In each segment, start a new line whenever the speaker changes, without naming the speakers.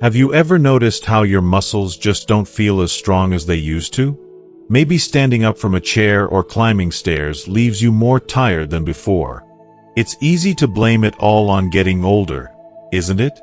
Have you ever noticed how your muscles just don't feel as strong as they used to? Maybe standing up from a chair or climbing stairs leaves you more tired than before. It's easy to blame it all on getting older, isn't it?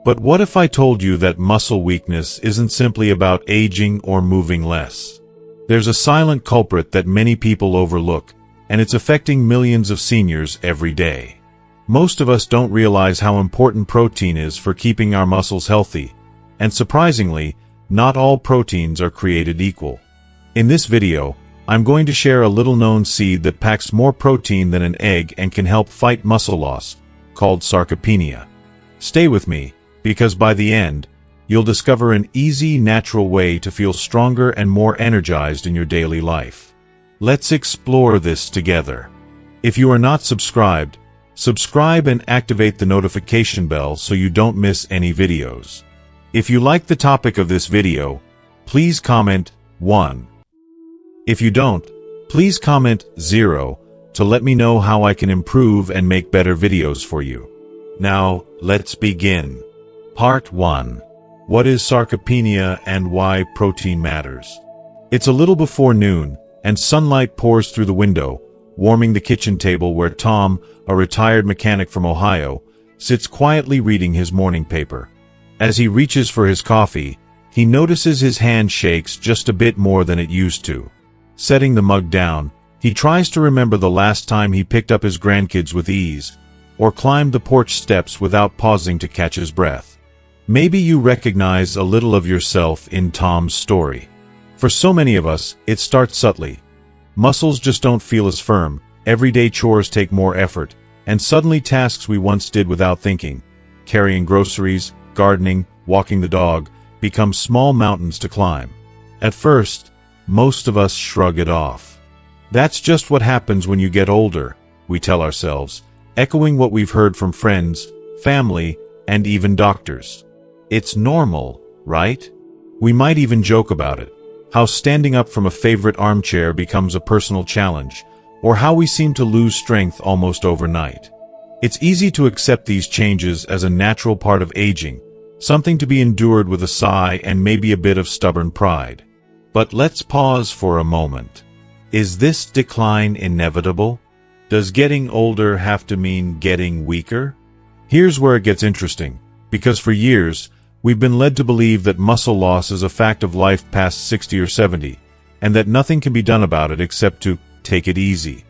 But what if I told you that muscle weakness isn't simply about aging or moving less? There's a silent culprit that many people overlook, and it's affecting millions of seniors every day. Most of us don't realize how important protein is for keeping our muscles healthy, and surprisingly, not all proteins are created equal. In this video, I'm going to share a little-known seed that packs more protein than an egg and can help fight muscle loss, called sarcopenia. Stay with me, because by the end, you'll discover an easy, natural way to feel stronger and more energized in your daily life. Let's explore this together. If you are not subscribed, subscribe and activate the notification bell so you don't miss any videos. If you like the topic of this video, please comment 1. If you don't, please comment 0 to let me know how I can improve and make better videos for you. Now, let's begin. Part 1. What is sarcopenia and why protein matters? It's a little before noon, and sunlight pours through the window, warming the kitchen table where Tom, a retired mechanic from Ohio, sits quietly reading his morning paper. As he reaches for his coffee, he notices his hand shakes just a bit more than it used to. Setting the mug down, he tries to remember the last time he picked up his grandkids with ease, or climbed the porch steps without pausing to catch his breath. Maybe you recognize a little of yourself in Tom's story. For so many of us, it starts subtly. Muscles just don't feel as firm, everyday chores take more effort, and suddenly tasks we once did without thinking, carrying groceries, gardening, walking the dog, become small mountains to climb. At first, most of us shrug it off. That's just what happens when you get older, we tell ourselves, echoing what we've heard from friends, family, and even doctors. It's normal, right? We might even joke about it, how standing up from a favorite armchair becomes a personal challenge, or how we seem to lose strength almost overnight. It's easy to accept these changes as a natural part of aging, something to be endured with a sigh and maybe a bit of stubborn pride. But let's pause for a moment. Is this decline inevitable? Does getting older have to mean getting weaker? Here's where it gets interesting, because for years, we've been led to believe that muscle loss is a fact of life past 60 or 70, and that nothing can be done about it except to take it easy.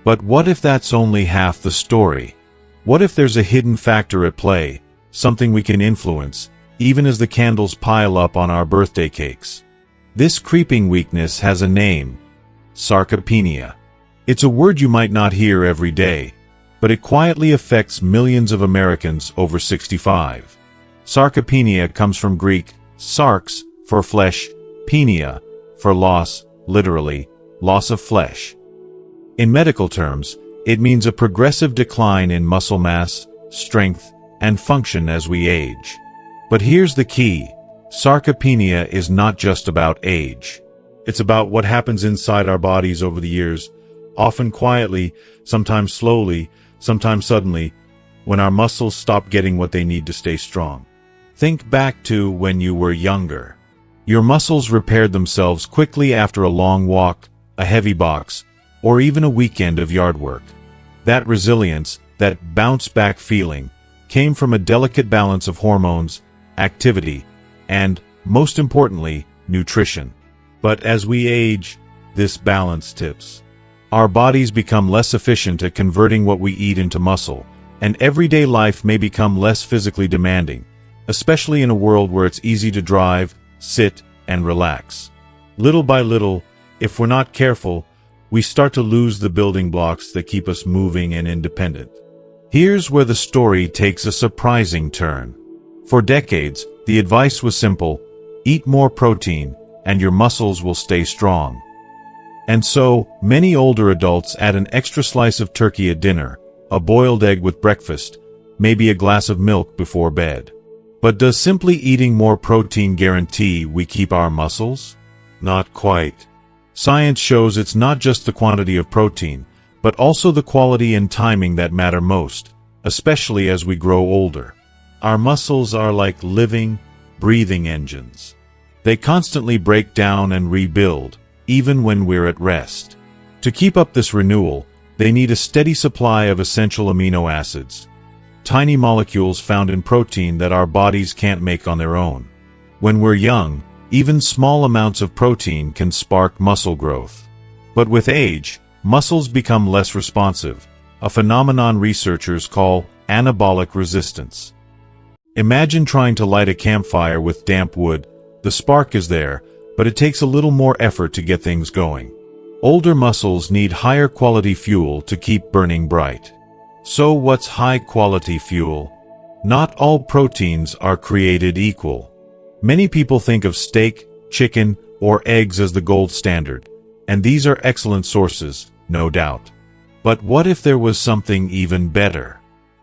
But what if that's only half the story? What if there's a hidden factor at play, something we can influence, even as the candles pile up on our birthday cakes? This creeping weakness has a name: sarcopenia. It's a word you might not hear every day, but it quietly affects millions of Americans over 65. Sarcopenia comes from Greek sarx for flesh, penia for loss, literally, loss of flesh. In medical terms, it means a progressive decline in muscle mass, strength, and function as we age. But here's the key: sarcopenia is not just about age. It's about what happens inside our bodies over the years, often quietly, sometimes slowly, sometimes suddenly, when our muscles stop getting what they need to stay strong. Think back to when you were younger. Your muscles repaired themselves quickly after a long walk, a heavy box, or even a weekend of yard work. That resilience, that bounce-back feeling, came from a delicate balance of hormones, activity, and, most importantly, nutrition. But as we age, this balance tips. Our bodies become less efficient at converting what we eat into muscle, and everyday life may become less physically demanding, especially in a world where it's easy to drive, sit, and relax. Little by little, if we're not careful, we start to lose the building blocks that keep us moving and independent. Here's where the story takes a surprising turn. For decades, the advice was simple: eat more protein, and your muscles will stay strong. And so, many older adults add an extra slice of turkey at dinner, a boiled egg with breakfast, maybe a glass of milk before bed. But does simply eating more protein guarantee we keep our muscles? Not quite. Science shows it's not just the quantity of protein, but also the quality and timing that matter most, especially as we grow older. Our muscles are like living, breathing engines. They constantly break down and rebuild, even when we're at rest. To keep up this renewal, they need a steady supply of essential amino acids, tiny molecules found in protein that our bodies can't make on their own. When we're young, even small amounts of protein can spark muscle growth. But with age, muscles become less responsive, a phenomenon researchers call anabolic resistance. Imagine trying to light a campfire with damp wood. The spark is there, but it takes a little more effort to get things going. Older muscles need higher quality fuel to keep burning bright. So what's high quality fuel? Not all proteins are created equal. Many people think of steak, chicken, or eggs as the gold standard, and these are excellent sources, no doubt. But what if there was something even better?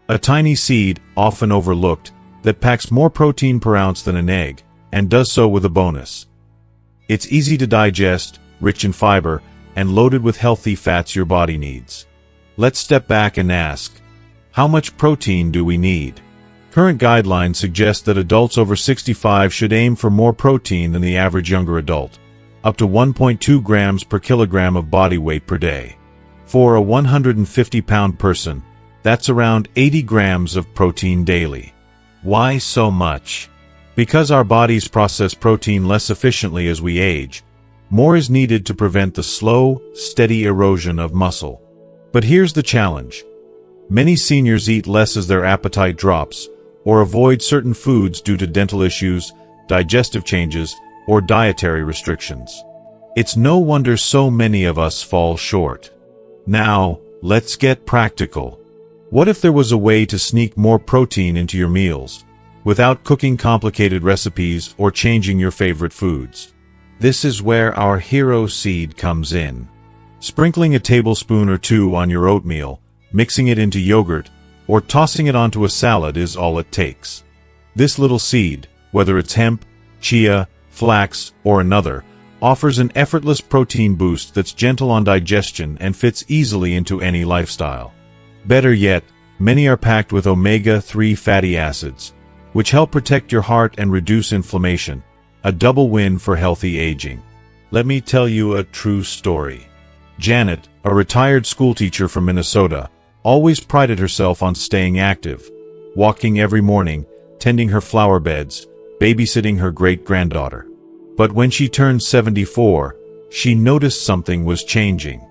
A tiny seed, often overlooked, that packs more protein per ounce than an egg, and does so with a bonus. It's easy to digest, rich in fiber, and loaded with healthy fats your body needs. Let's step back and ask, how much protein do we need? Current guidelines suggest that adults over 65 should aim for more protein than the average younger adult, up to 1.2 grams per kilogram of body weight per day. For a 150-pound person, that's around 80 grams of protein daily. Why so much? Because our bodies process protein less efficiently as we age, more is needed to prevent the slow, steady erosion of muscle. But here's the challenge. Many seniors eat less as their appetite drops, or avoid certain foods due to dental issues, digestive changes, or dietary restrictions. It's no wonder so many of us fall short. Now, let's get practical. What if there was a way to sneak more protein into your meals, without cooking complicated recipes or changing your favorite foods? This is where our hero seed comes in. Sprinkling a tablespoon or two on your oatmeal, mixing it into yogurt, or tossing it onto a salad is all it takes. This little seed, whether it's hemp, chia, flax, or another, offers an effortless protein boost that's gentle on digestion and fits easily into any lifestyle. Better yet, many are packed with omega-3 fatty acids, which help protect your heart and reduce inflammation, a double win for healthy aging. Let me tell you a true story. Janet, a retired schoolteacher from Minnesota, always prided herself on staying active, walking every morning, tending her flower beds, babysitting her great-granddaughter. But when she turned 74, she noticed something was changing.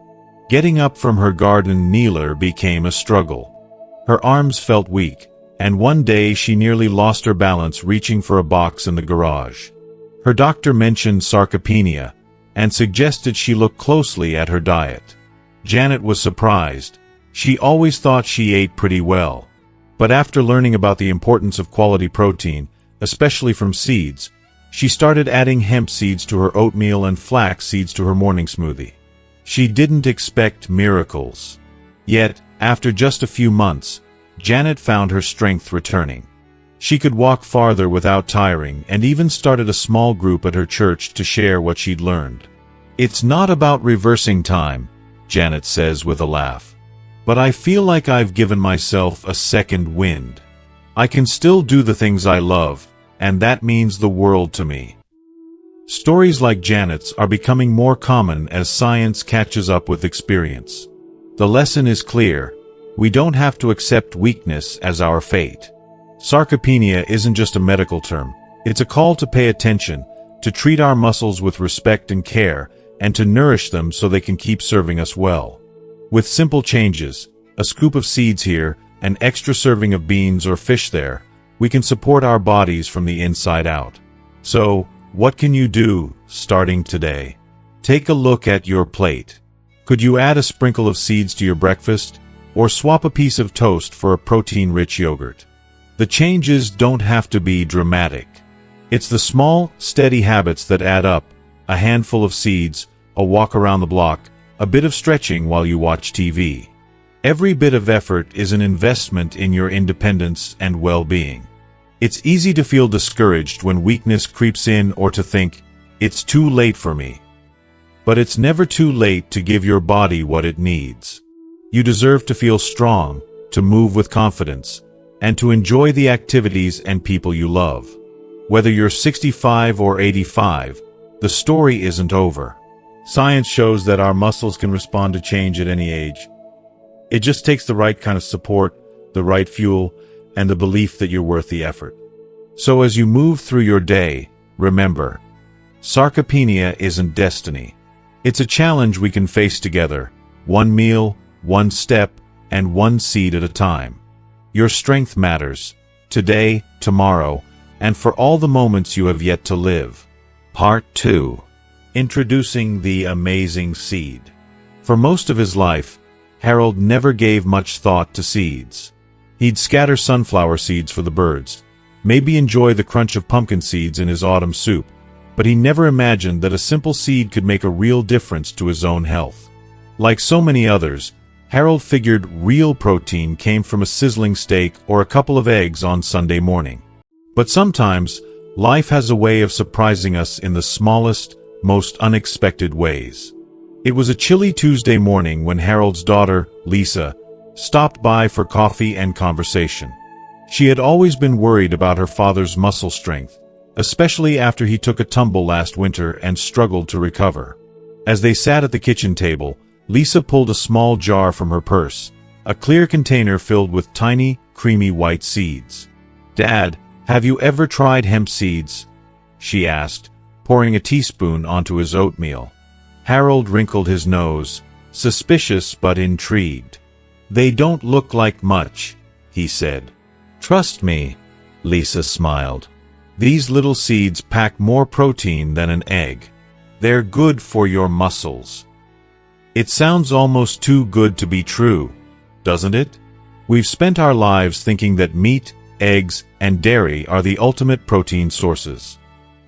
Getting up from her garden kneeler became a struggle. Her arms felt weak, and one day she nearly lost her balance reaching for a box in the garage. Her doctor mentioned sarcopenia, and suggested she look closely at her diet. Janet was surprised. She always thought she ate pretty well. But after learning about the importance of quality protein, especially from seeds, she started adding hemp seeds to her oatmeal and flax seeds to her morning smoothie. She didn't expect miracles. Yet, after just a few months, Janet found her strength returning. She could walk farther without tiring and even started a small group at her church to share what she'd learned. It's not about reversing time, Janet says with a laugh. But I feel like I've given myself a second wind. I can still do the things I love, and that means the world to me. Stories like Janet's are becoming more common as science catches up with experience. The lesson is clear. We don't have to accept weakness as our fate. Sarcopenia isn't just a medical term. It's a call to pay attention, to treat our muscles with respect and care, and to nourish them so they can keep serving us well. With simple changes, a scoop of seeds here, an extra serving of beans or fish there, we can support our bodies from the inside out. So, what can you do, starting today? Take a look at your plate. Could you add a sprinkle of seeds to your breakfast, or swap a piece of toast for a protein-rich yogurt? The changes don't have to be dramatic. It's the small, steady habits that add up: a handful of seeds, a walk around the block, a bit of stretching while you watch TV. Every bit of effort is an investment in your independence and well-being. It's easy to feel discouraged when weakness creeps in or to think, it's too late for me. But it's never too late to give your body what it needs. You deserve to feel strong, to move with confidence, and to enjoy the activities and people you love. Whether you're 65 or 85, the story isn't over. Science shows that our muscles can respond to change at any age. It just takes the right kind of support, the right fuel, and the belief that you're worth the effort. So as you move through your day, remember, sarcopenia isn't destiny. It's a challenge we can face together, one meal, one step, and one seed at a time. Your strength matters, today, tomorrow, and for all the moments you have yet to live. Part 2. Introducing the amazing seed. For most of his life, Harold never gave much thought to seeds. He'd scatter sunflower seeds for the birds, maybe enjoy the crunch of pumpkin seeds in his autumn soup, but he never imagined that a simple seed could make a real difference to his own health. Like so many others, Harold figured real protein came from a sizzling steak or a couple of eggs on Sunday morning. But sometimes, life has a way of surprising us in the smallest, most unexpected ways. It was a chilly Tuesday morning when Harold's daughter, Lisa, stopped by for coffee and conversation. She had always been worried about her father's muscle strength, especially after he took a tumble last winter and struggled to recover. As they sat at the kitchen table, Lisa pulled a small jar from her purse, a clear container filled with tiny, creamy white seeds. "Dad, have you ever tried hemp seeds?" she asked, pouring a teaspoon onto his oatmeal. Harold wrinkled his nose, suspicious but intrigued. "They don't look like much," he said. "Trust me," Lisa smiled. "These little seeds pack more protein than an egg. They're good for your muscles." It sounds almost too good to be true, doesn't it? We've spent our lives thinking that meat, eggs, and dairy are the ultimate protein sources.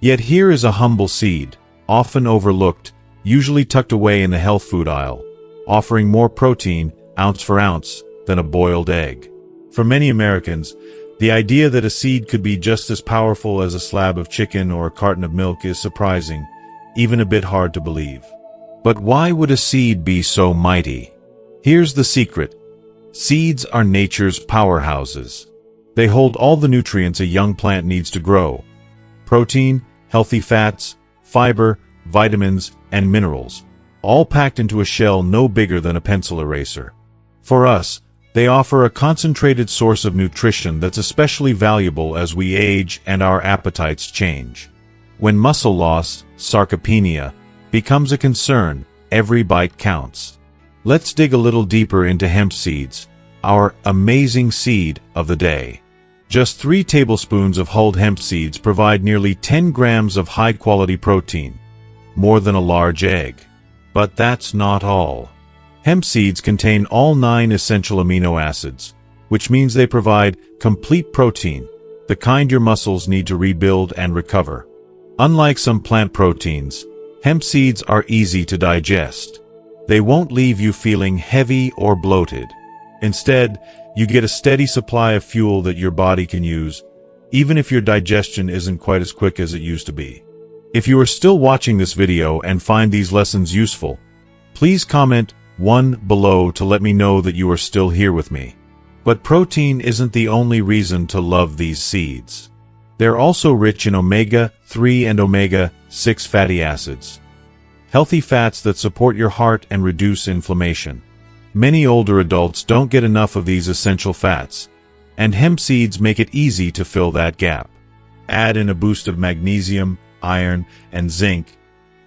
Yet here is a humble seed, often overlooked, usually tucked away in the health food aisle, offering more protein, ounce for ounce, than a boiled egg. For many Americans, the idea that a seed could be just as powerful as a slab of chicken or a carton of milk is surprising, even a bit hard to believe. But why would a seed be so mighty? Here's the secret. Seeds are nature's powerhouses. They hold all the nutrients a young plant needs to grow: protein, healthy fats, fiber, vitamins, and minerals, all packed into a shell no bigger than a pencil eraser. For us, they offer a concentrated source of nutrition that's especially valuable as we age and our appetites change. When muscle loss, sarcopenia, becomes a concern, every bite counts. Let's dig a little deeper into hemp seeds, our amazing seed of the day. Just 3 tablespoons of hulled hemp seeds provide nearly 10 grams of high-quality protein, more than a large egg. But that's not all. Hemp seeds contain all 9 essential amino acids, which means they provide complete protein, the kind your muscles need to rebuild and recover. Unlike some plant proteins, hemp seeds are easy to digest. They won't leave you feeling heavy or bloated. Instead, you get a steady supply of fuel that your body can use, even if your digestion isn't quite as quick as it used to be. If you are still watching this video and find these lessons useful, please comment 1 below to let me know that you are still here with me. But protein isn't the only reason to love these seeds. They're also rich in omega-3 and omega-6 fatty acids, healthy fats that support your heart and reduce inflammation. Many older adults don't get enough of these essential fats, and hemp seeds make it easy to fill that gap. Add in a boost of magnesium, iron, and zinc,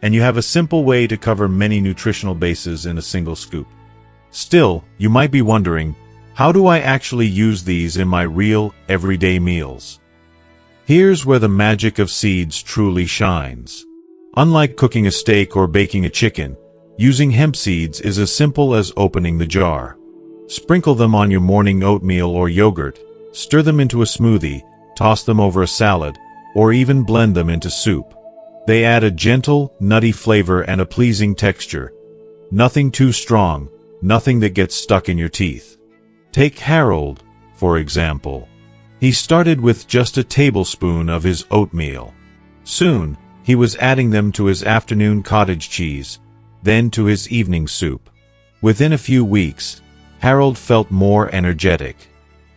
and you have a simple way to cover many nutritional bases in a single scoop. Still, you might be wondering, how do I actually use these in my real, everyday meals? Here's where the magic of seeds truly shines. Unlike cooking a steak or baking a chicken, using hemp seeds is as simple as opening the jar. Sprinkle them on your morning oatmeal or yogurt, stir them into a smoothie, toss them over a salad, or even blend them into soup. They add a gentle, nutty flavor and a pleasing texture. Nothing too strong, nothing that gets stuck in your teeth. Take Harold, for example. He started with just a tablespoon of his oatmeal. Soon, he was adding them to his afternoon cottage cheese, then to his evening soup. Within a few weeks, Harold felt more energetic.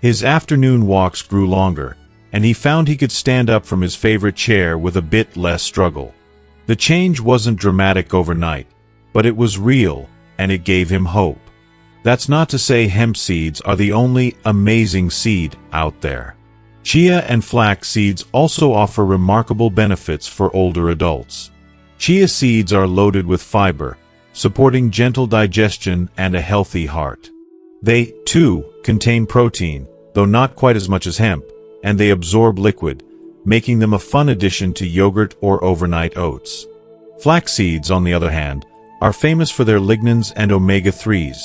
His afternoon walks grew longer, and he found he could stand up from his favorite chair with a bit less struggle. The change wasn't dramatic overnight, but it was real, and it gave him hope. That's not to say hemp seeds are the only amazing seed out there. Chia and flax seeds also offer remarkable benefits for older adults. Chia seeds are loaded with fiber, supporting gentle digestion and a healthy heart. They, too, contain protein, though not quite as much as hemp, and they absorb liquid, making them a fun addition to yogurt or overnight oats. Flax seeds, on the other hand, are famous for their lignans and omega-3s,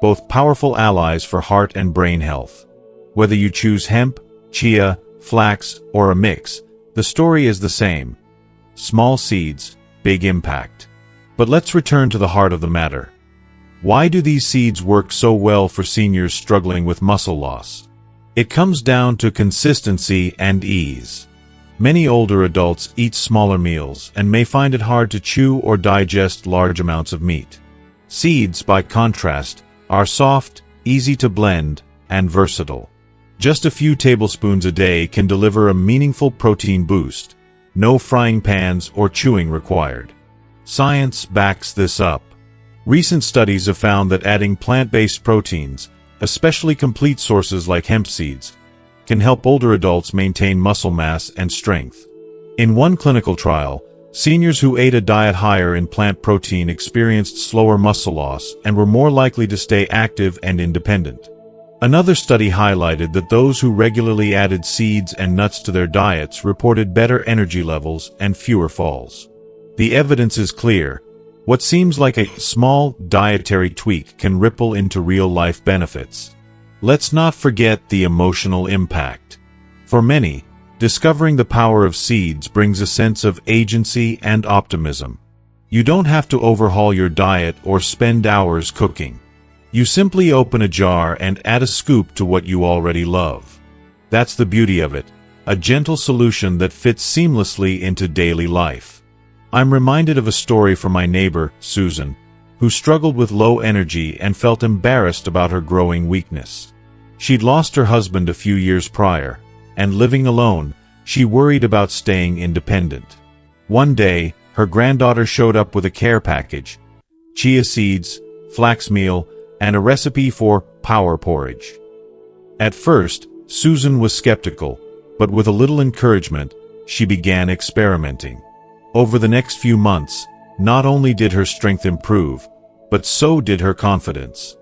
both powerful allies for heart and brain health. Whether you choose hemp, chia, flax, or a mix, the story is the same. Small seeds, big impact. But let's return to the heart of the matter. Why do these seeds work so well for seniors struggling with muscle loss? It comes down to consistency and ease. Many older adults eat smaller meals and may find it hard to chew or digest large amounts of meat. Seeds, by contrast, are soft, easy to blend, and versatile. Just a few tablespoons a day can deliver a meaningful protein boost. No frying pans or chewing required. Science backs this up. Recent studies have found that adding plant-based proteins, especially complete sources like hemp seeds, can help older adults maintain muscle mass and strength. In one clinical trial, seniors who ate a diet higher in plant protein experienced slower muscle loss and were more likely to stay active and independent. Another study highlighted that those who regularly added seeds and nuts to their diets reported better energy levels and fewer falls. The evidence is clear. What seems like a small dietary tweak can ripple into real-life benefits. Let's not forget the emotional impact. For many, discovering the power of seeds brings a sense of agency and optimism. You don't have to overhaul your diet or spend hours cooking. You simply open a jar and add a scoop to what you already love. That's the beauty of it, a gentle solution that fits seamlessly into daily life. I'm reminded of a story from my neighbor, Susan, who struggled with low energy and felt embarrassed about her growing weakness. She'd lost her husband a few years prior, and living alone, she worried about staying independent. One day, her granddaughter showed up with a care package: chia seeds, flax meal, and a recipe for power porridge. At first, Susan was skeptical, but with a little encouragement, she began experimenting. Over the next few months, not only did her strength improve, but so did her confidence.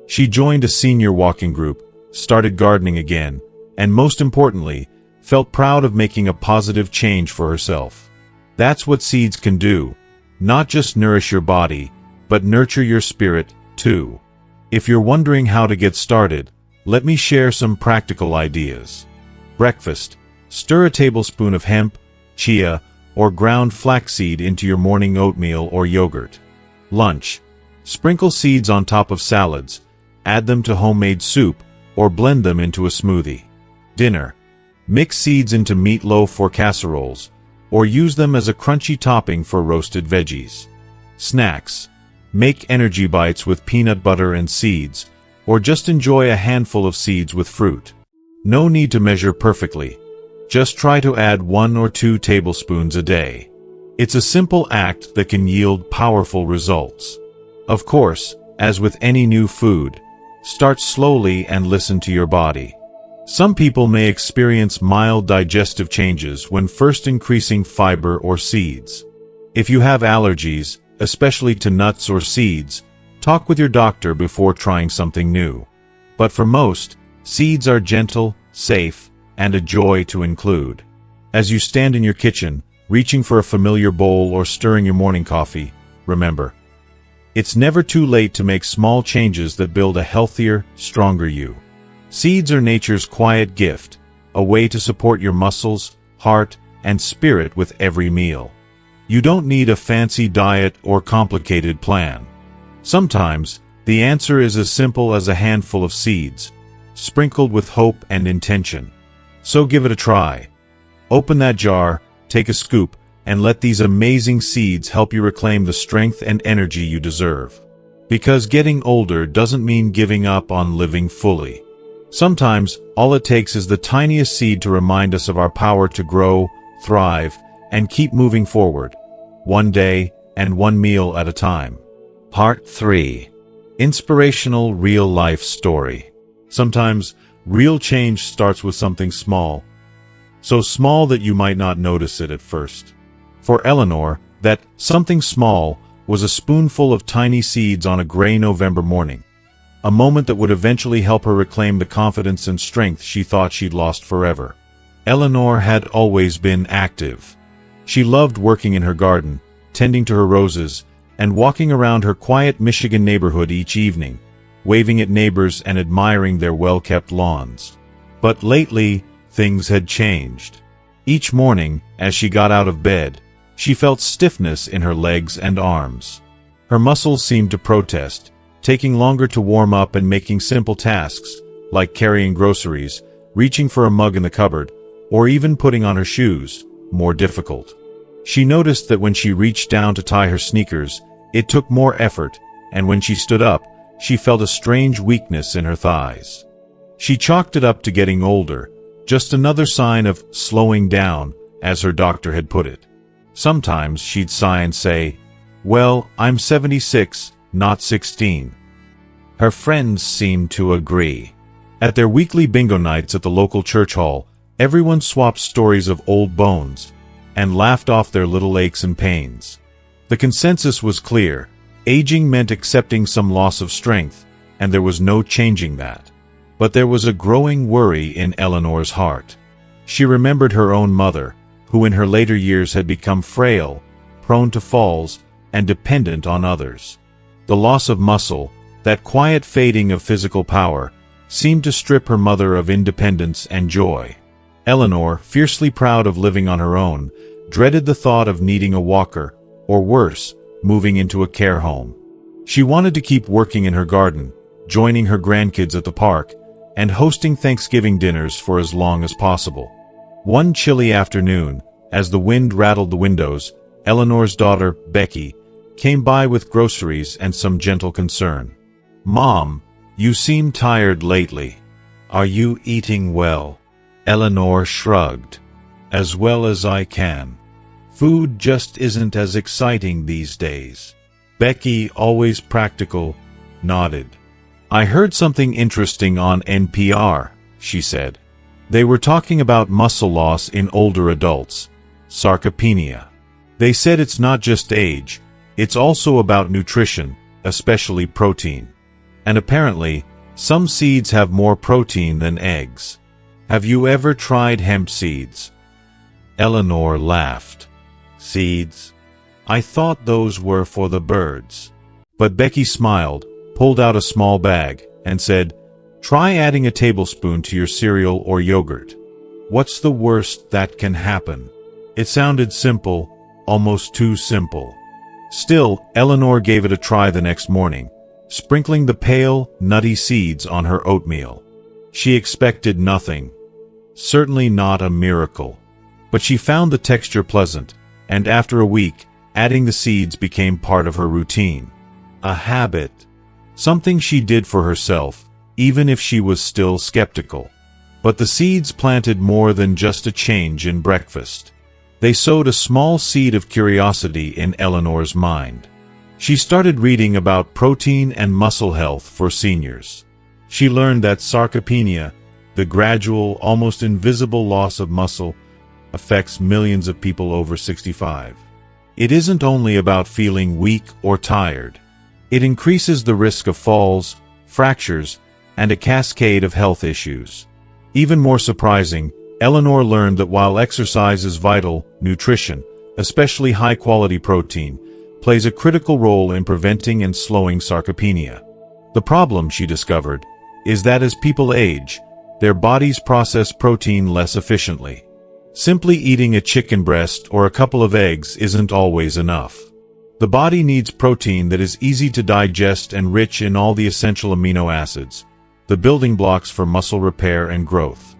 She joined a senior walking group, started gardening again, and most importantly, felt proud of making a positive change for herself. That's what seeds can do. Not just nourish your body, but nurture your spirit, too. If you're wondering how to get started, let me share some practical ideas. Breakfast: stir a tablespoon of hemp, chia, or ground flaxseed into your morning oatmeal or yogurt. Lunch: sprinkle seeds on top of salads, add them to homemade soup, or blend them into a smoothie. Dinner: mix seeds into meatloaf or casseroles, or use them as a crunchy topping for roasted veggies. Snacks: make energy bites with peanut butter and seeds, or just enjoy a handful of seeds with fruit. No need to measure perfectly. Just try to add 1 or 2 tablespoons a day. It's a simple act that can yield powerful results. Of course, as with any new food, start slowly and listen to your body. Some people may experience mild digestive changes when first increasing fiber or seeds. If you have allergies, especially to nuts or seeds, talk with your doctor before trying something new. But for most, seeds are gentle, safe, and a joy to include. As you stand in your kitchen, reaching for a familiar bowl or stirring your morning coffee, remember, it's never too late to make small changes that build a healthier, stronger you. Seeds are nature's quiet gift, a way to support your muscles, heart, and spirit with every meal. You don't need a fancy diet or complicated plan. Sometimes, the answer is as simple as a handful of seeds, sprinkled with hope and intention. So give it a try. Open that jar, take a scoop, and let these amazing seeds help you reclaim the strength and energy you deserve. Because getting older doesn't mean giving up on living fully. Sometimes, all it takes is the tiniest seed to remind us of our power to grow, thrive, and keep moving forward, one day and one meal at a time. Part 3. Inspirational real-life story. Sometimes, real change starts with something small. So small that you might not notice it at first. For Eleanor, that something small was a spoonful of tiny seeds on a gray November morning. A moment that would eventually help her reclaim the confidence and strength she thought she'd lost forever. Eleanor had always been active. She loved working in her garden, tending to her roses, and walking around her quiet Michigan neighborhood each evening, waving at neighbors and admiring their well-kept lawns. But lately, things had changed. Each morning, as she got out of bed, she felt stiffness in her legs and arms. Her muscles seemed to protest, taking longer to warm up and making simple tasks, like carrying groceries, reaching for a mug in the cupboard, or even putting on her shoes, more difficult. She noticed that when she reached down to tie her sneakers, it took more effort, and when she stood up, she felt a strange weakness in her thighs. She chalked it up to getting older, just another sign of slowing down, as her doctor had put it. Sometimes she'd sigh and say, "Well, I'm 76, not 16. Her friends seemed to agree. At their weekly bingo nights at the local church hall, everyone swapped stories of old bones and laughed off their little aches and pains. The consensus was clear. Aging meant accepting some loss of strength, and there was no changing that. But there was a growing worry in Eleanor's heart. She remembered her own mother, who in her later years had become frail, prone to falls, and dependent on others. The loss of muscle, that quiet fading of physical power, seemed to strip her mother of independence and joy. Eleanor, fiercely proud of living on her own, dreaded the thought of needing a walker, or worse, moving into a care home. She wanted to keep working in her garden, joining her grandkids at the park, and hosting Thanksgiving dinners for as long as possible. One chilly afternoon, as the wind rattled the windows, Eleanor's daughter, Becky, came by with groceries and some gentle concern. "Mom, you seem tired lately. Are you eating well?" Eleanor shrugged. "As well as I can. Food just isn't as exciting these days." Becky, always practical, nodded. "I heard something interesting on NPR," she said. "They were talking about muscle loss in older adults, sarcopenia. They said it's not just age, it's also about nutrition, especially protein. And apparently, some seeds have more protein than eggs. Have you ever tried hemp seeds?" Eleanor laughed. "Seeds? I thought those were for the birds." But Becky smiled, pulled out a small bag, and said, "Try adding a tablespoon to your cereal or yogurt. What's the worst that can happen?" It sounded simple, almost too simple. Still, Eleanor gave it a try the next morning, sprinkling the pale, nutty seeds on her oatmeal. She expected nothing. Certainly not a miracle. But she found the texture pleasant, and after a week, adding the seeds became part of her routine. A habit. Something she did for herself, even if she was still skeptical. But the seeds planted more than just a change in breakfast. They sowed a small seed of curiosity in Eleanor's mind. She started reading about protein and muscle health for seniors. She learned that sarcopenia, the gradual, almost invisible loss of muscle, affects millions of people over 65. It isn't only about feeling weak or tired. It increases the risk of falls, fractures, and a cascade of health issues. Even more surprising, Eleanor learned that while exercise is vital, nutrition, especially high-quality protein, plays a critical role in preventing and slowing sarcopenia. The problem, she discovered, is that as people age, their bodies process protein less efficiently. Simply eating a chicken breast or a couple of eggs isn't always enough. The body needs protein that is easy to digest and rich in all the essential amino acids, the building blocks for muscle repair and growth.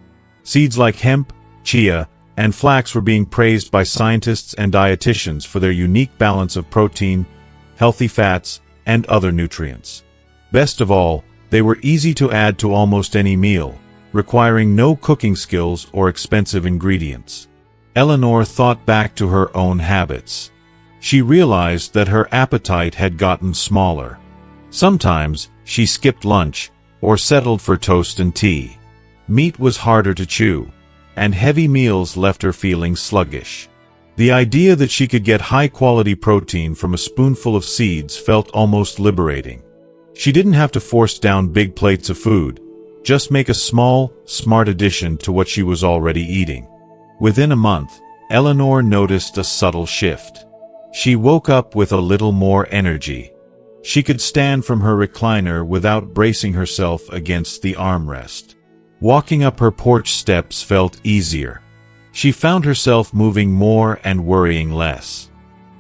Seeds like hemp, chia, and flax were being praised by scientists and dietitians for their unique balance of protein, healthy fats, and other nutrients. Best of all, they were easy to add to almost any meal, requiring no cooking skills or expensive ingredients. Eleanor thought back to her own habits. She realized that her appetite had gotten smaller. Sometimes she skipped lunch or settled for toast and tea. Meat was harder to chew, and heavy meals left her feeling sluggish. The idea that she could get high-quality protein from a spoonful of seeds felt almost liberating. She didn't have to force down big plates of food, just make a small, smart addition to what she was already eating. Within a month, Eleanor noticed a subtle shift. She woke up with a little more energy. She could stand from her recliner without bracing herself against the armrest. Walking up her porch steps felt easier. She found herself moving more and worrying less.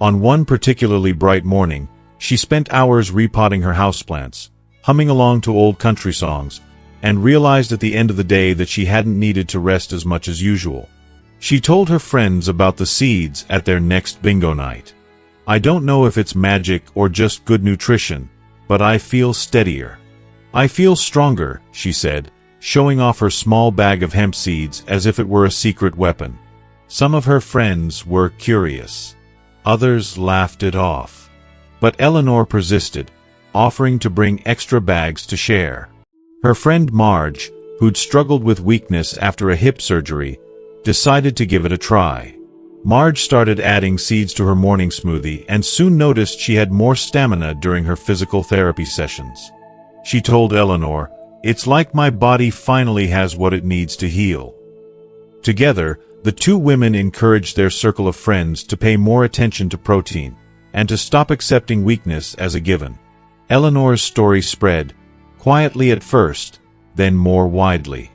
On one particularly bright morning, she spent hours repotting her houseplants, humming along to old country songs, and realized at the end of the day that she hadn't needed to rest as much as usual. She told her friends about the seeds at their next bingo night. "I don't know if it's magic or just good nutrition, but I feel steadier. I feel stronger," she said, showing off her small bag of hemp seeds as if it were a secret weapon. Some of her friends were curious. Others laughed it off. But Eleanor persisted, offering to bring extra bags to share. Her friend Marge, who'd struggled with weakness after a hip surgery, decided to give it a try. Marge started adding seeds to her morning smoothie and soon noticed she had more stamina during her physical therapy sessions. She told Eleanor, "It's like my body finally has what it needs to heal." Together, the two women encouraged their circle of friends to pay more attention to protein and to stop accepting weakness as a given. Eleanor's story spread, quietly at first, then more widely.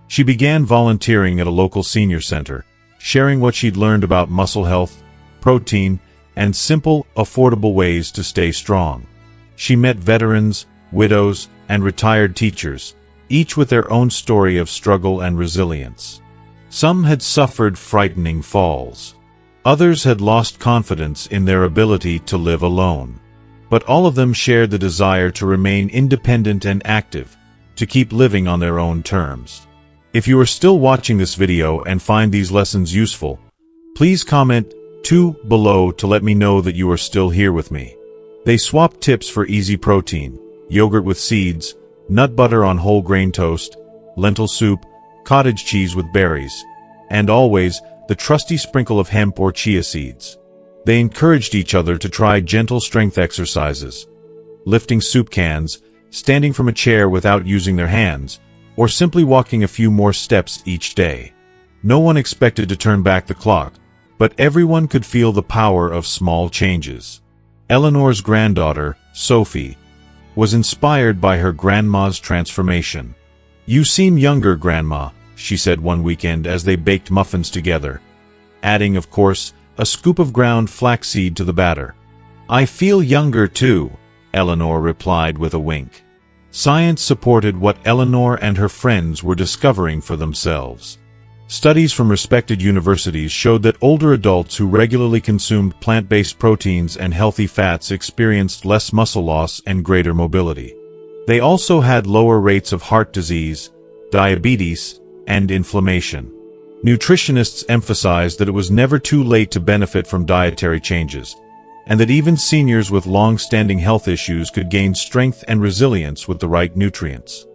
She began volunteering at a local senior center, sharing what she'd learned about muscle health, protein, and simple, affordable ways to stay strong. She met veterans, widows, and retired teachers, each with their own story of struggle and resilience. Some had suffered frightening falls. Others had lost confidence in their ability to live alone. But all of them shared the desire to remain independent and active, to keep living on their own terms. If you are still watching this video and find these lessons useful, please comment 2 below to let me know that you are still here with me. They swap tips for easy protein, yogurt with seeds, nut butter on whole grain toast, lentil soup, cottage cheese with berries, and always the trusty sprinkle of hemp or chia seeds. They encouraged each other to try gentle strength exercises, lifting soup cans, standing from a chair without using their hands, or simply walking a few more steps each day. No one expected to turn back the clock, but everyone could feel the power of small changes. Eleanor's granddaughter, Sophie, was inspired by her grandma's transformation. "You seem younger, Grandma," she said one weekend as they baked muffins together, adding, of course, a scoop of ground flaxseed to the batter. "I feel younger too," Eleanor replied with a wink. Science supported what Eleanor and her friends were discovering for themselves. Studies from respected universities showed that older adults who regularly consumed plant-based proteins and healthy fats experienced less muscle loss and greater mobility. They also had lower rates of heart disease, diabetes, and inflammation. Nutritionists emphasized that it was never too late to benefit from dietary changes, and that even seniors with long-standing health issues could gain strength and resilience with the right nutrients.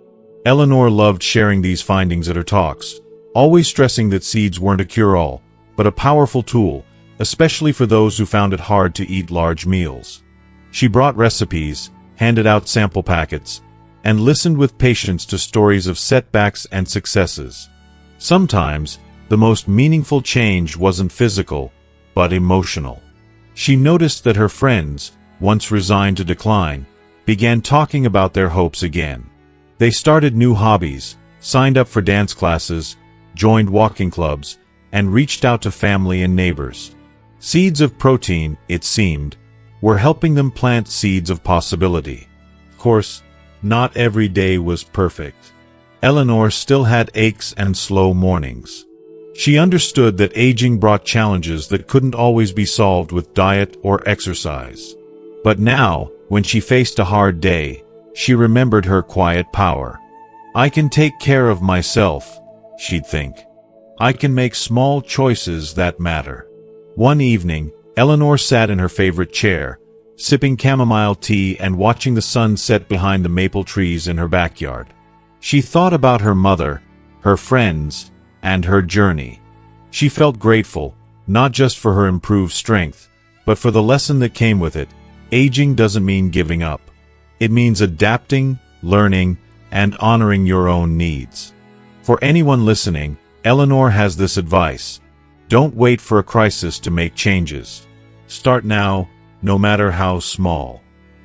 Eleanor loved sharing these findings at her talks, always stressing that seeds weren't a cure-all, but a powerful tool, especially for those who found it hard to eat large meals. She brought recipes, handed out sample packets, and listened with patience to stories of setbacks and successes. Sometimes, the most meaningful change wasn't physical, but emotional. She noticed that her friends, once resigned to decline, began talking about their hopes again. They started new hobbies, signed up for dance classes, joined walking clubs, and reached out to family and neighbors. Seeds of protein, it seemed, were helping them plant seeds of possibility. Of course, not every day was perfect. Eleanor still had aches and slow mornings. She understood that aging brought challenges that couldn't always be solved with diet or exercise. But now, when she faced a hard day, she remembered her quiet power. I can take care of myself, she'd think. I can make small choices that matter. One evening, Eleanor sat in her favorite chair, sipping chamomile tea and watching the sun set behind the maple trees in her backyard. She thought about her mother, her friends, and her journey. She felt grateful, not just for her improved strength, but for the lesson that came with it. Aging doesn't mean giving up. It means adapting, learning, and honoring your own needs. For anyone listening, Eleanor has this advice. Don't wait for a crisis to make changes. Start now, no matter how small.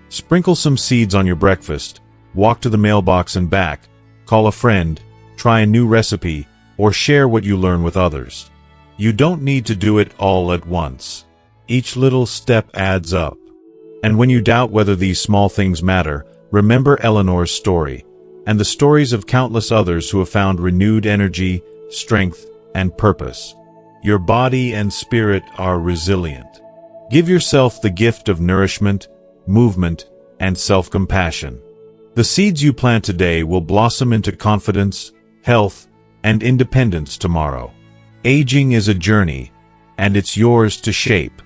Sprinkle some seeds on your breakfast, walk to the mailbox and back, call a friend, try a new recipe, or share what you learn with others. You don't need to do it all at once. Each little step adds up. And when you doubt whether these small things matter, remember Eleanor's story, and the stories of countless others who have found renewed energy, strength, and purpose. Your body and spirit are resilient. Give yourself the gift of nourishment, movement, and self-compassion. The seeds you plant today will blossom into confidence, health, and independence tomorrow. Aging is a journey, and it's yours to shape.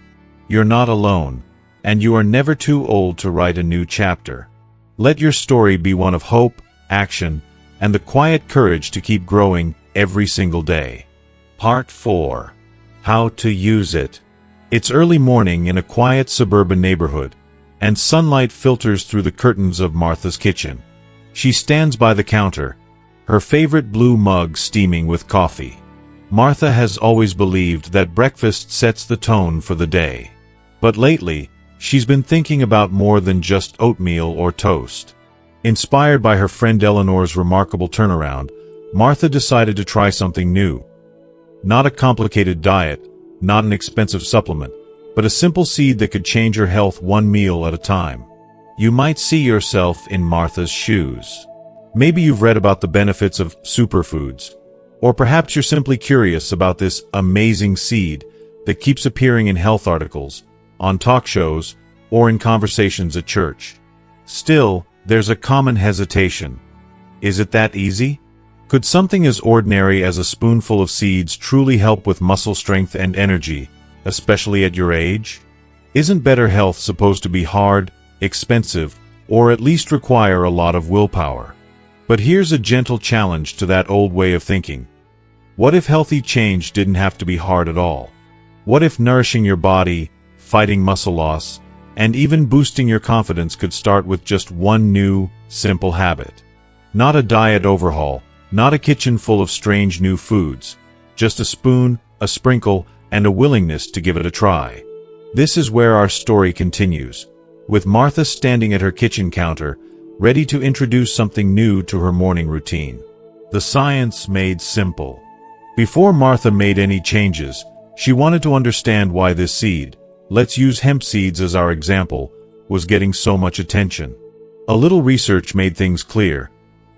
You're not alone, and you are never too old to write a new chapter. Let your story be one of hope, action, and the quiet courage to keep growing every single day. Part 4. How to use it. It's early morning in a quiet suburban neighborhood, and sunlight filters through the curtains of Martha's kitchen. She stands by the counter, her favorite blue mug steaming with coffee. Martha has always believed that breakfast sets the tone for the day. But lately, she's been thinking about more than just oatmeal or toast. Inspired by her friend Eleanor's remarkable turnaround, Martha decided to try something new. Not a complicated diet, not an expensive supplement, but a simple seed that could change her health one meal at a time. You might see yourself in Martha's shoes. Maybe you've read about the benefits of superfoods, or perhaps you're simply curious about this amazing seed that keeps appearing in health articles, on talk shows, or in conversations at church. Still, there's a common hesitation. Is it that easy? Could something as ordinary as a spoonful of seeds truly help with muscle strength and energy, especially at your age? Isn't better health supposed to be hard, expensive, or at least require a lot of willpower? But here's a gentle challenge to that old way of thinking. What if healthy change didn't have to be hard at all? What if nourishing your body, fighting muscle loss, and even boosting your confidence could start with just one new, simple habit? Not a diet overhaul, not a kitchen full of strange new foods, just a spoon, a sprinkle, and a willingness to give it a try. This is where our story continues, with Martha standing at her kitchen counter, ready to introduce something new to her morning routine. The science made simple. Before Martha made any changes, she wanted to understand why this seed, let's use hemp seeds as our example, was getting so much attention. A little research made things clear.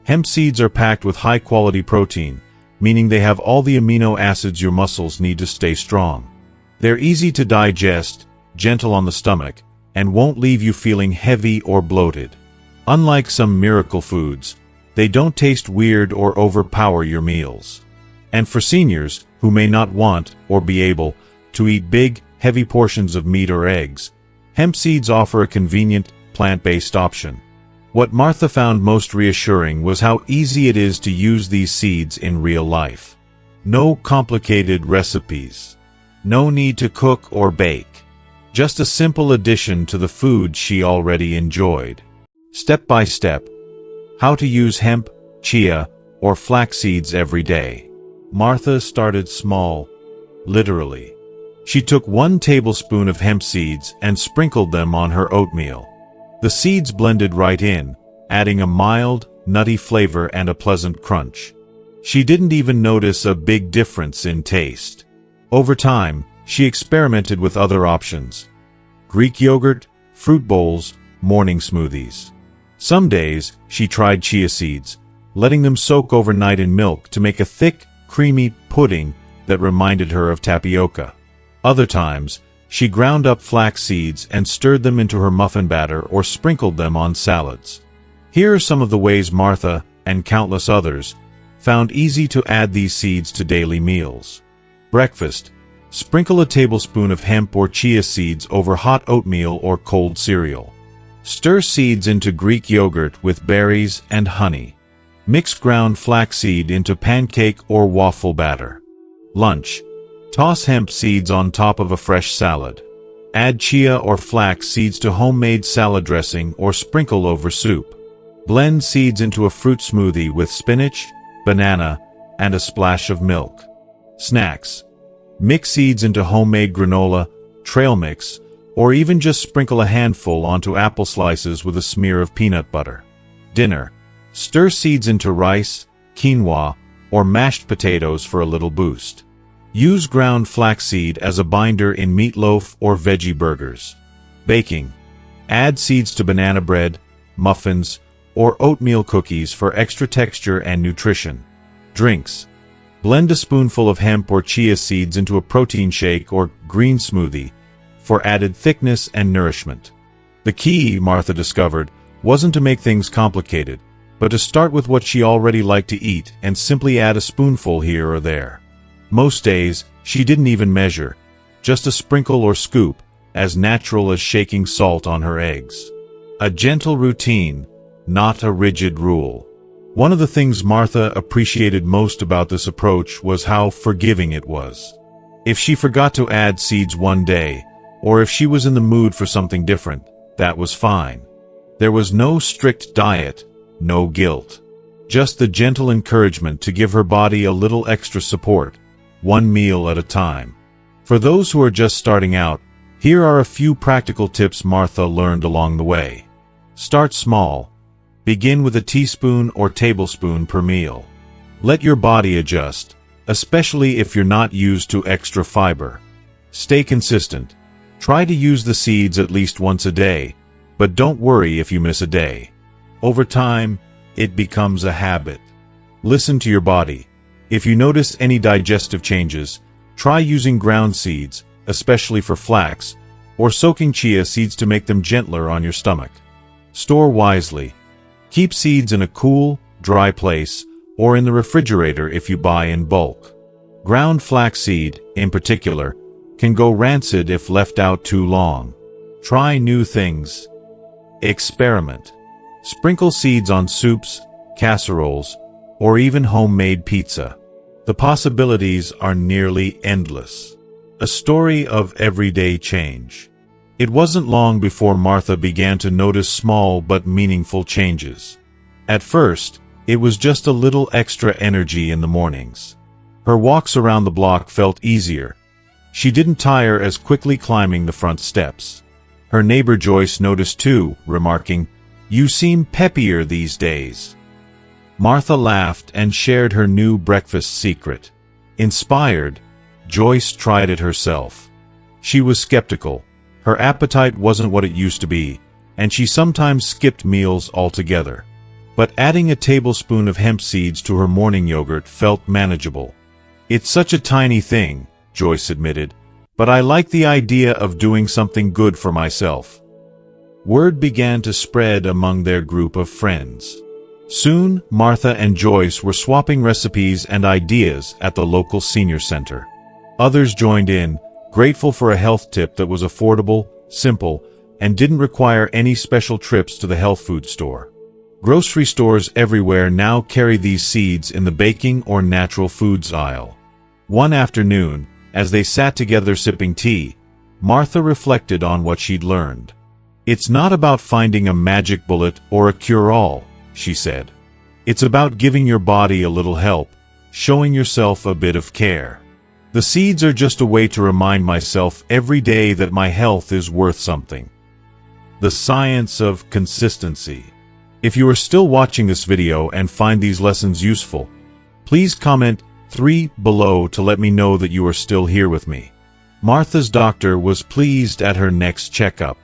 Hemp seeds are packed with high-quality protein, meaning they have all the amino acids your muscles need to stay strong. They're easy to digest, gentle on the stomach, and won't leave you feeling heavy or bloated. Unlike some miracle foods, they don't taste weird or overpower your meals. And for seniors, who may not want or be able to eat big, heavy portions of meat or eggs, hemp seeds offer a convenient, plant-based option. What Martha found most reassuring was how easy it is to use these seeds in real life. No complicated recipes. No need to cook or bake. Just a simple addition to the food she already enjoyed. Step by step. How to use hemp, chia, or flax seeds every day. Martha started small, literally. She took 1 tablespoon of hemp seeds and sprinkled them on her oatmeal. The seeds blended right in, adding a mild, nutty flavor and a pleasant crunch. She didn't even notice a big difference in taste. Over time, she experimented with other options. Greek yogurt, fruit bowls, morning smoothies. Some days, she tried chia seeds, letting them soak overnight in milk to make a thick, creamy pudding that reminded her of tapioca. Other times, she ground up flax seeds and stirred them into her muffin batter or sprinkled them on salads. Here are some of the ways Martha, and countless others, found easy to add these seeds to daily meals. Breakfast. Sprinkle a tablespoon of hemp or chia seeds over hot oatmeal or cold cereal. Stir seeds into Greek yogurt with berries and honey. Mix ground flaxseed into pancake or waffle batter. Lunch. Toss hemp seeds on top of a fresh salad. Add chia or flax seeds to homemade salad dressing or sprinkle over soup. Blend seeds into a fruit smoothie with spinach, banana, and a splash of milk. Snacks. Mix seeds into homemade granola, trail mix, or even just sprinkle a handful onto apple slices with a smear of peanut butter. Dinner. Stir seeds into rice, quinoa, or mashed potatoes for a little boost. Use ground flaxseed as a binder in meatloaf or veggie burgers. Baking. Add seeds to banana bread, muffins, or oatmeal cookies for extra texture and nutrition. Drinks. Blend a spoonful of hemp or chia seeds into a protein shake or green smoothie for added thickness and nourishment. The key, Martha discovered, wasn't to make things complicated, but to start with what she already liked to eat and simply add a spoonful here or there. Most days, she didn't even measure, just a sprinkle or scoop, as natural as shaking salt on her eggs. A gentle routine, not a rigid rule. One of the things Martha appreciated most about this approach was how forgiving it was. If she forgot to add seeds one day, or if she was in the mood for something different, that was fine. There was no strict diet, no guilt. Just the gentle encouragement to give her body a little extra support, one meal at a time. For those who are just starting out, here are a few practical tips Martha learned along the way. Start small. Begin with a teaspoon or tablespoon per meal. Let your body adjust, especially if you're not used to extra fiber. Stay consistent. Try to use the seeds at least once a day, but don't worry if you miss a day. Over time, it becomes a habit. Listen to your body. If you notice any digestive changes, try using ground seeds, especially for flax, or soaking chia seeds to make them gentler on your stomach. Store wisely. Keep seeds in a cool, dry place, or in the refrigerator if you buy in bulk. Ground flaxseed, in particular, can go rancid if left out too long. Try new things. Experiment. Sprinkle seeds on soups, casseroles, or even homemade pizza. The possibilities are nearly endless. A story of everyday change. It wasn't long before Martha began to notice small but meaningful changes. At first, it was just a little extra energy in the mornings. Her walks around the block felt easier. She didn't tire as quickly climbing the front steps. Her neighbor Joyce noticed too, remarking, "You seem peppier these days." Martha laughed and shared her new breakfast secret. Inspired, Joyce tried it herself. She was skeptical. Her appetite wasn't what it used to be, and she sometimes skipped meals altogether. But adding a tablespoon of hemp seeds to her morning yogurt felt manageable. "It's such a tiny thing," Joyce admitted, "but I like the idea of doing something good for myself." Word began to spread among their group of friends. Soon, Martha and Joyce were swapping recipes and ideas at the local senior center. Others joined in, grateful for a health tip that was affordable, simple, and didn't require any special trips to the health food store. Grocery stores everywhere now carry these seeds in the baking or natural foods aisle. One afternoon, as they sat together sipping tea, Martha reflected on what she'd learned. "It's not about finding a magic bullet or a cure-all," she said. "It's about giving your body a little help, showing yourself a bit of care. The seeds are just a way to remind myself every day that my health is worth something." The science of consistency. If you are still watching this video and find these lessons useful, please comment 3 below to let me know that you are still here with me. Martha's doctor was pleased at her next checkup.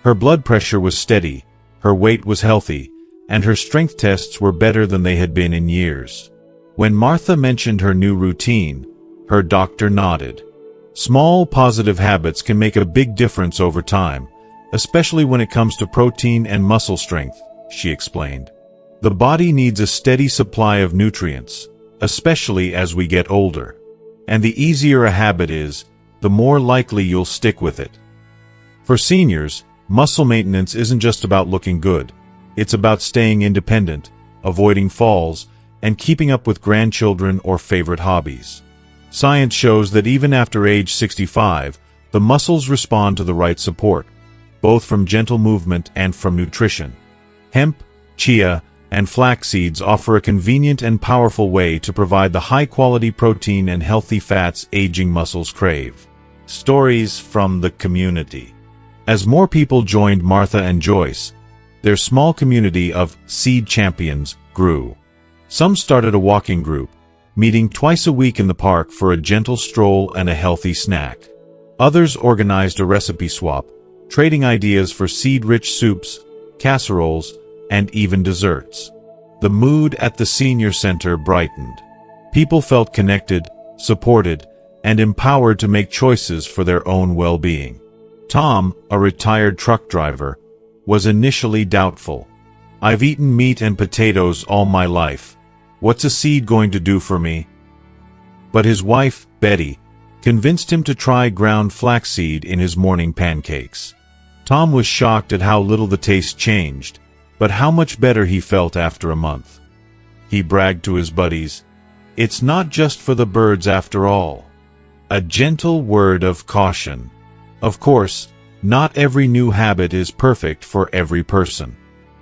Her blood pressure was steady, her weight was healthy, and her strength tests were better than they had been in years. When Martha mentioned her new routine, her doctor nodded. Small positive habits can make a big difference over time, especially when it comes to protein and muscle strength, she explained. The body needs a steady supply of nutrients, especially as we get older. And the easier a habit is, the more likely you'll stick with it. For seniors, muscle maintenance isn't just about looking good. It's about staying independent, avoiding falls, and keeping up with grandchildren or favorite hobbies. Science shows that even after age 65, the muscles respond to the right support, both from gentle movement and from nutrition. Hemp, chia, and flax seeds offer a convenient and powerful way to provide the high-quality protein and healthy fats aging muscles crave. Stories from the community. As more people joined Martha and Joyce, their small community of seed champions grew. Some started a walking group, meeting twice a week in the park for a gentle stroll and a healthy snack. Others organized a recipe swap, trading ideas for seed-rich soups, casseroles, and even desserts. The mood at the senior center brightened. People felt connected, supported, and empowered to make choices for their own well-being. Tom, a retired truck driver, was initially doubtful. "I've eaten meat and potatoes all my life. What's a seed going to do for me?" But his wife, Betty, convinced him to try ground flaxseed in his morning pancakes. Tom was shocked at how little the taste changed, but how much better he felt after a month. He bragged to his buddies, "It's not just for the birds after all." A gentle word of caution. Of course, not every new habit is perfect for every person.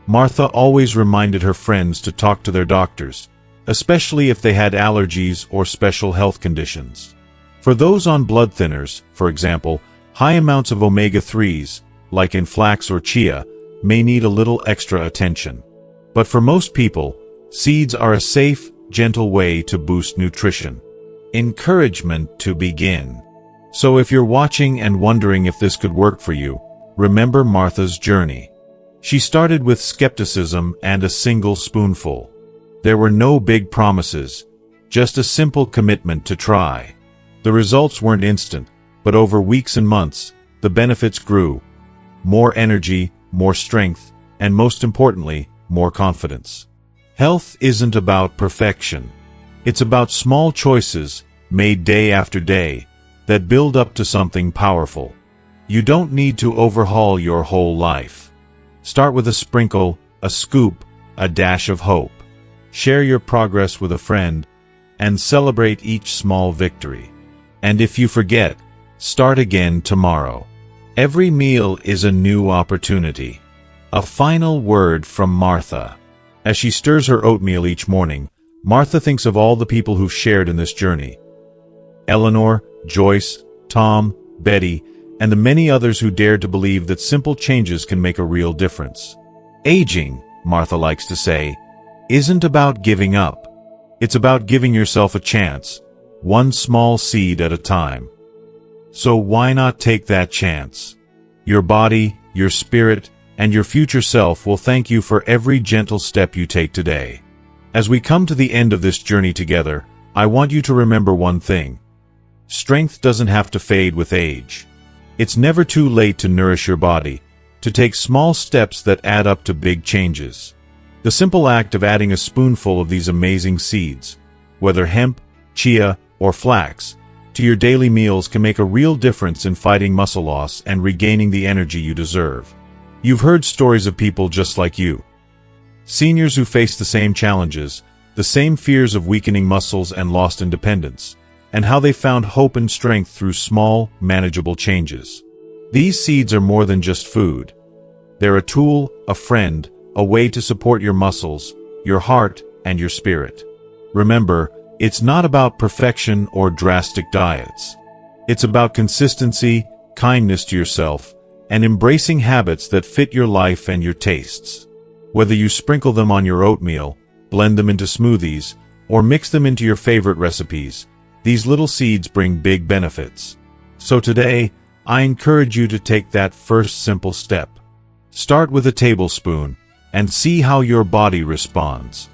Martha always reminded her friends to talk to their doctors, especially if they had allergies or special health conditions. For those on blood thinners, for example, high amounts of omega-3s, like in flax or chia, may need a little extra attention. But for most people, seeds are a safe, gentle way to boost nutrition. Encouragement to begin. So if you're watching and wondering if this could work for you, remember Martha's journey. She started with skepticism and a single spoonful. There were no big promises, just a simple commitment to try. The results weren't instant, but over weeks and months, the benefits grew. More energy, more strength, and most importantly, more confidence. Health isn't about perfection. It's about small choices, made day after day, that build up to something powerful. You don't need to overhaul your whole life. Start with a sprinkle, a scoop, a dash of hope. Share your progress with a friend, and celebrate each small victory. And if you forget, start again tomorrow. Every meal is a new opportunity. A final word from Martha. As she stirs her oatmeal each morning, Martha thinks of all the people who've shared in this journey. Eleanor, Joyce, Tom, Betty, and the many others who dared to believe that simple changes can make a real difference. Aging, Martha likes to say, isn't about giving up. It's about giving yourself a chance, one small seed at a time. So why not take that chance? Your body, your spirit, and your future self will thank you for every gentle step you take today. As we come to the end of this journey together, I want you to remember one thing. Strength doesn't have to fade with age. It's never too late to nourish your body, to take small steps that add up to big changes. The simple act of adding a spoonful of these amazing seeds, whether hemp, chia, or flax, to your daily meals can make a real difference in fighting muscle loss and regaining the energy you deserve. You've heard stories of people just like you. Seniors who face the same challenges, the same fears of weakening muscles and lost independence, and how they found hope and strength through small, manageable changes. These seeds are more than just food. They're a tool, a friend, a way to support your muscles, your heart, and your spirit. Remember, it's not about perfection or drastic diets. It's about consistency, kindness to yourself, and embracing habits that fit your life and your tastes. Whether you sprinkle them on your oatmeal, blend them into smoothies, or mix them into your favorite recipes, these little seeds bring big benefits. So today, I encourage you to take that first simple step. Start with a tablespoon, and see how your body responds.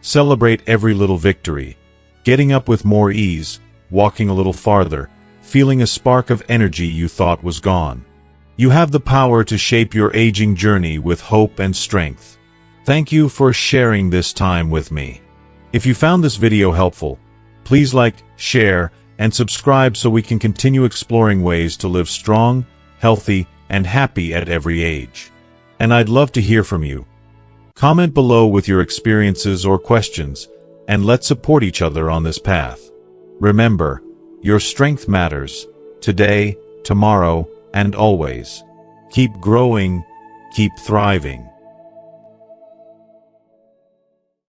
Celebrate every little victory, getting up with more ease, walking a little farther, feeling a spark of energy you thought was gone. You have the power to shape your aging journey with hope and strength. Thank you for sharing this time with me. If you found this video helpful, please like, share, and subscribe so we can continue exploring ways to live strong, healthy, and happy at every age. And I'd love to hear from you. Comment below with your experiences or questions, and let's support each other on this path. Remember, your strength matters, today, tomorrow, and always. Keep growing, keep thriving.